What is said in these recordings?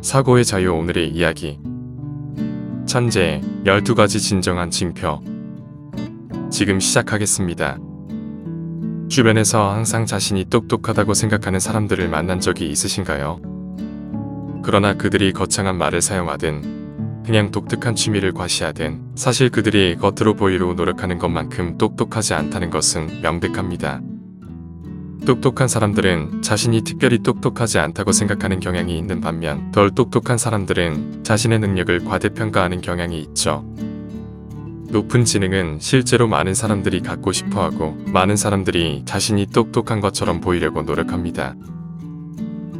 사고의 자유. 오늘의 이야기. 천재 12가지 진정한 징표. 지금 시작하겠습니다. 주변에서 항상 자신이 똑똑하다고 생각하는 사람들을 만난 적이 있으신가요? 그러나 그들이 거창한 말을 사용하든 그냥 독특한 취미를 과시하든 사실 그들이 겉으로 보이려고 노력하는 것만큼 똑똑하지 않다는 것은 명백합니다. 똑똑한 사람들은 자신이 특별히 똑똑하지 않다고 생각하는 경향이 있는 반면 덜 똑똑한 사람들은 자신의 능력을 과대평가하는 경향이 있죠. 높은 지능은 실제로 많은 사람들이 갖고 싶어하고 많은 사람들이 자신이 똑똑한 것처럼 보이려고 노력합니다.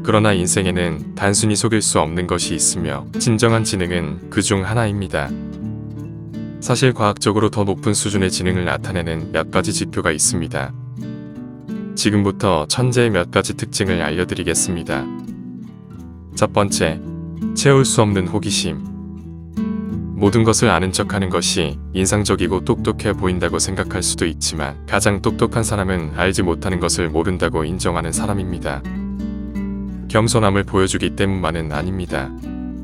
그러나 인생에는 단순히 속일 수 없는 것이 있으며 진정한 지능은 그 중 하나입니다. 사실 과학적으로 더 높은 수준의 지능을 나타내는 몇 가지 지표가 있습니다. 지금부터 천재의 몇 가지 특징을 알려드리겠습니다. 첫 번째, 채울 수 없는 호기심. 모든 것을 아는 척하는 것이 인상적이고 똑똑해 보인다고 생각할 수도 있지만 가장 똑똑한 사람은 알지 못하는 것을 모른다고 인정하는 사람입니다. 겸손함을 보여주기 때문만은 아닙니다.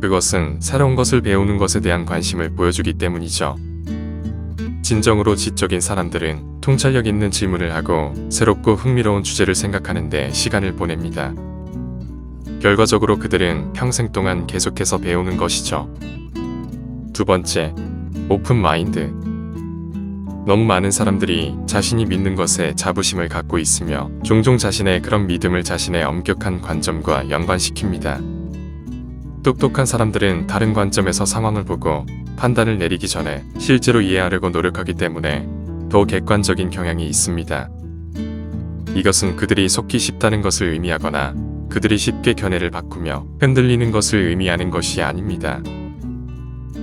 그것은 새로운 것을 배우는 것에 대한 관심을 보여주기 때문이죠. 진정으로 지적인 사람들은 통찰력 있는 질문을 하고 새롭고 흥미로운 주제를 생각하는데 시간을 보냅니다. 결과적으로 그들은 평생 동안 계속해서 배우는 것이죠. 두 번째, 오픈 마인드. 너무 많은 사람들이 자신이 믿는 것에 자부심을 갖고 있으며 종종 자신의 그런 믿음을 자신의 엄격한 관점과 연관시킵니다. 똑똑한 사람들은 다른 관점에서 상황을 보고 판단을 내리기 전에 실제로 이해하려고 노력하기 때문에 더 객관적인 경향이 있습니다. 이것은 그들이 속기 쉽다는 것을 의미하거나 그들이 쉽게 견해를 바꾸며 흔들리는 것을 의미하는 것이 아닙니다.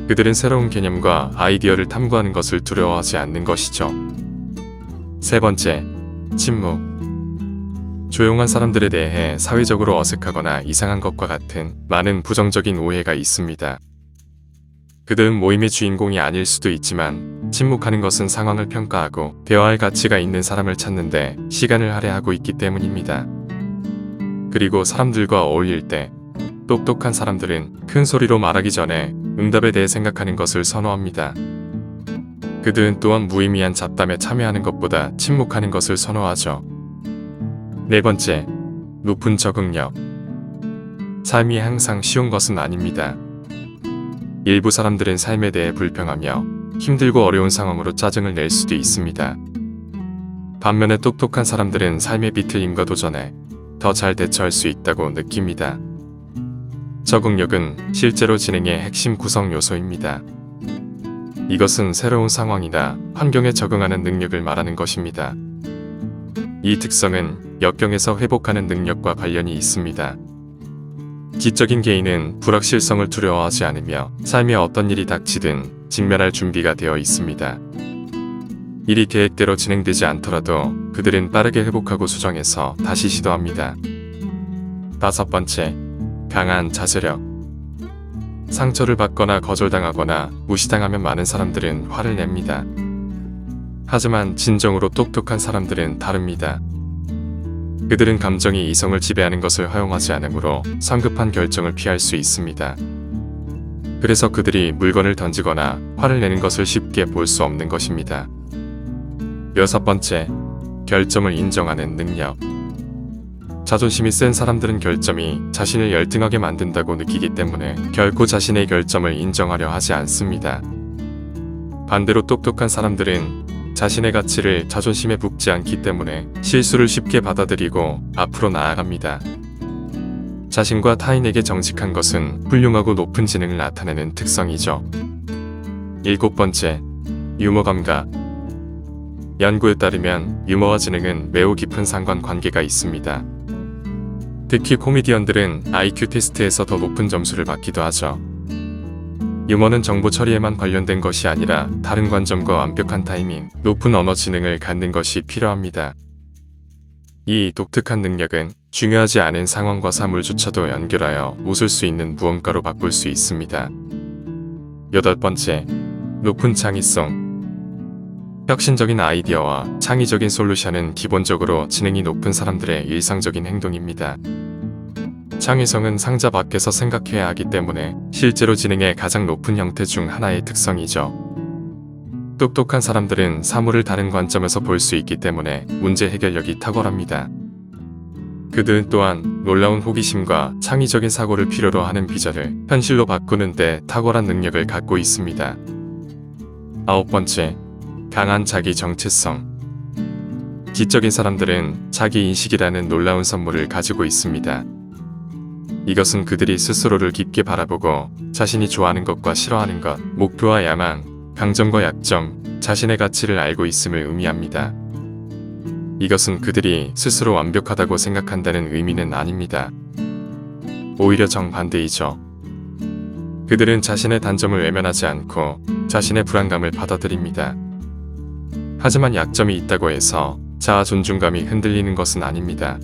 그들은 새로운 개념과 아이디어를 탐구하는 것을 두려워하지 않는 것이죠. 세 번째, 침묵. 조용한 사람들에 대해 사회적으로 어색하거나 이상한 것과 같은 많은 부정적인 오해가 있습니다. 그들은 모임의 주인공이 아닐 수도 있지만 침묵하는 것은 상황을 평가하고 대화할 가치가 있는 사람을 찾는데 시간을 할애하고 있기 때문입니다. 그리고 사람들과 어울릴 때 똑똑한 사람들은 큰 소리로 말하기 전에 응답에 대해 생각하는 것을 선호합니다. 그들은 또한 무의미한 잡담에 참여하는 것보다 침묵하는 것을 선호하죠. 네 번째, 높은 적응력. 삶이 항상 쉬운 것은 아닙니다. 일부 사람들은 삶에 대해 불평하며 힘들고 어려운 상황으로 짜증을 낼 수도 있습니다. 반면에 똑똑한 사람들은 삶의 비틀림과 도전에 더 잘 대처할 수 있다고 느낍니다. 적응력은 실제로 지능의 핵심 구성 요소입니다. 이것은 새로운 상황이나 환경에 적응하는 능력을 말하는 것입니다. 이 특성은 역경에서 회복하는 능력과 관련이 있습니다. 지적인 개인은 불확실성을 두려워하지 않으며 삶에 어떤 일이 닥치든 직면할 준비가 되어 있습니다. 일이 계획대로 진행되지 않더라도 그들은 빠르게 회복하고 수정해서 다시 시도합니다. 다섯 번째, 강한 자제력. 상처를 받거나 거절당하거나 무시당하면 많은 사람들은 화를 냅니다. 하지만 진정으로 똑똑한 사람들은 다릅니다. 그들은 감정이 이성을 지배하는 것을 허용하지 않으므로 성급한 결정을 피할 수 있습니다. 그래서 그들이 물건을 던지거나 화를 내는 것을 쉽게 볼 수 없는 것입니다. 여섯 번째, 결점을 인정하는 능력. 자존심이 센 사람들은 결점이 자신을 열등하게 만든다고 느끼기 때문에 결코 자신의 결점을 인정하려 하지 않습니다. 반대로 똑똑한 사람들은 자신의 가치를 자존심에 붓지 않기 때문에 실수를 쉽게 받아들이고 앞으로 나아갑니다. 자신과 타인에게 정직한 것은 훌륭하고 높은 지능을 나타내는 특성이죠. 일곱 번째, 유머 감각. 연구에 따르면 유머와 지능은 매우 깊은 상관관계가 있습니다. 특히 코미디언들은 IQ 테스트에서 더 높은 점수를 받기도 하죠. 유머는 정보 처리에만 관련된 것이 아니라 다른 관점과 완벽한 타이밍, 높은 언어 지능을 갖는 것이 필요합니다. 이 독특한 능력은 중요하지 않은 상황과 사물조차도 연결하여 웃을 수 있는 무언가로 바꿀 수 있습니다. 여덟 번째, 높은 창의성. 혁신적인 아이디어와 창의적인 솔루션은 기본적으로 지능이 높은 사람들의 일상적인 행동입니다. 창의성은 상자 밖에서 생각해야 하기 때문에 실제로 지능의 가장 높은 형태 중 하나의 특성이죠. 똑똑한 사람들은 사물을 다른 관점에서 볼 수 있기 때문에 문제 해결력이 탁월합니다. 그들은 또한 놀라운 호기심과 창의적인 사고를 필요로 하는 비전을 현실로 바꾸는 데 탁월한 능력을 갖고 있습니다. 9번째, 강한 자기 정체성. 지적인 사람들은 자기 인식이라는 놀라운 선물을 가지고 있습니다. 이것은 그들이 스스로를 깊게 바라보고 자신이 좋아하는 것과 싫어하는 것, 목표와 야망, 강점과 약점, 자신의 가치를 알고 있음을 의미합니다. 이것은 그들이 스스로 완벽하다고 생각한다는 의미는 아닙니다. 오히려 정반대이죠. 그들은 자신의 단점을 외면하지 않고 자신의 불안감을 받아들입니다. 하지만 약점이 있다고 해서 자아 존중감이 흔들리는 것은 아닙니다.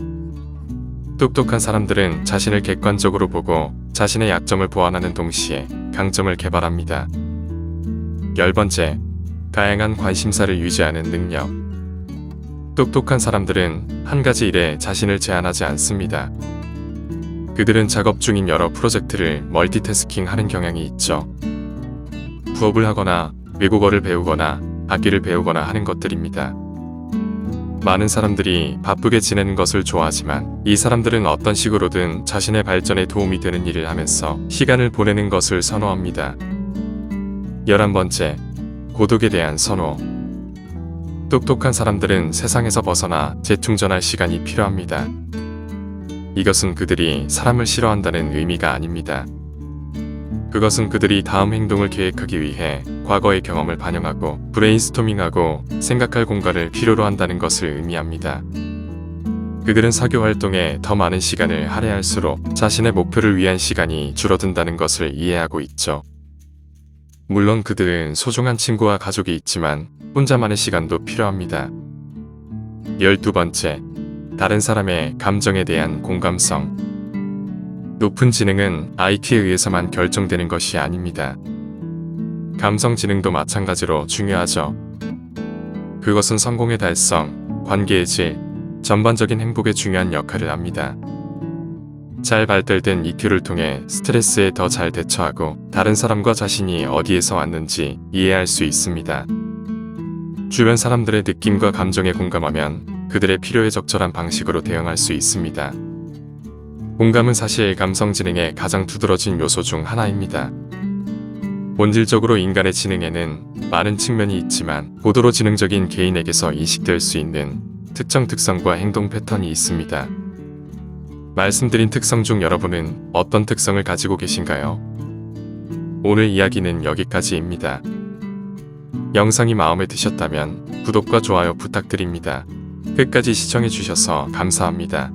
똑똑한 사람들은 자신을 객관적으로 보고 자신의 약점을 보완하는 동시에 강점을 개발합니다. 10번째, 다양한 관심사를 유지하는 능력. 똑똑한 사람들은 한 가지 일에 자신을 제한하지 않습니다. 그들은 작업 중인 여러 프로젝트를 멀티태스킹 하는 경향이 있죠. 부업을 하거나 외국어를 배우거나 악기를 배우거나 하는 것들입니다. 많은 사람들이 바쁘게 지내는 것을 좋아하지만 이 사람들은 어떤 식으로든 자신의 발전에 도움이 되는 일을 하면서 시간을 보내는 것을 선호합니다. 11번째, 고독에 대한 선호. 똑똑한 사람들은 세상에서 벗어나 재충전할 시간이 필요합니다. 이것은 그들이 사람을 싫어한다는 의미가 아닙니다. 그것은 그들이 다음 행동을 계획하기 위해 과거의 경험을 반영하고 브레인스토밍하고 생각할 공간을 필요로 한다는 것을 의미합니다. 그들은 사교 활동에 더 많은 시간을 할애할수록 자신의 목표를 위한 시간이 줄어든다는 것을 이해하고 있죠. 물론 그들은 소중한 친구와 가족이 있지만 혼자만의 시간도 필요합니다. 12번째, 다른 사람의 감정에 대한 공감성. 높은 지능은 IQ에 의해서만 결정되는 것이 아닙니다. 감성 지능도 마찬가지로 중요하죠. 그것은 성공의 달성, 관계의 질, 전반적인 행복에 중요한 역할을 합니다. 잘 발달된 EQ를 통해 스트레스에 더 잘 대처하고 다른 사람과 자신이 어디에서 왔는지 이해할 수 있습니다. 주변 사람들의 느낌과 감정에 공감하면 그들의 필요에 적절한 방식으로 대응할 수 있습니다. 공감은 사실 감성 지능의 가장 두드러진 요소 중 하나입니다. 본질적으로 인간의 지능에는 많은 측면이 있지만 고도로 지능적인 개인에게서 인식될 수 있는 특정 특성과 행동 패턴이 있습니다. 말씀드린 특성 중 여러분은 어떤 특성을 가지고 계신가요? 오늘 이야기는 여기까지입니다. 영상이 마음에 드셨다면 구독과 좋아요 부탁드립니다. 끝까지 시청해주셔서 감사합니다.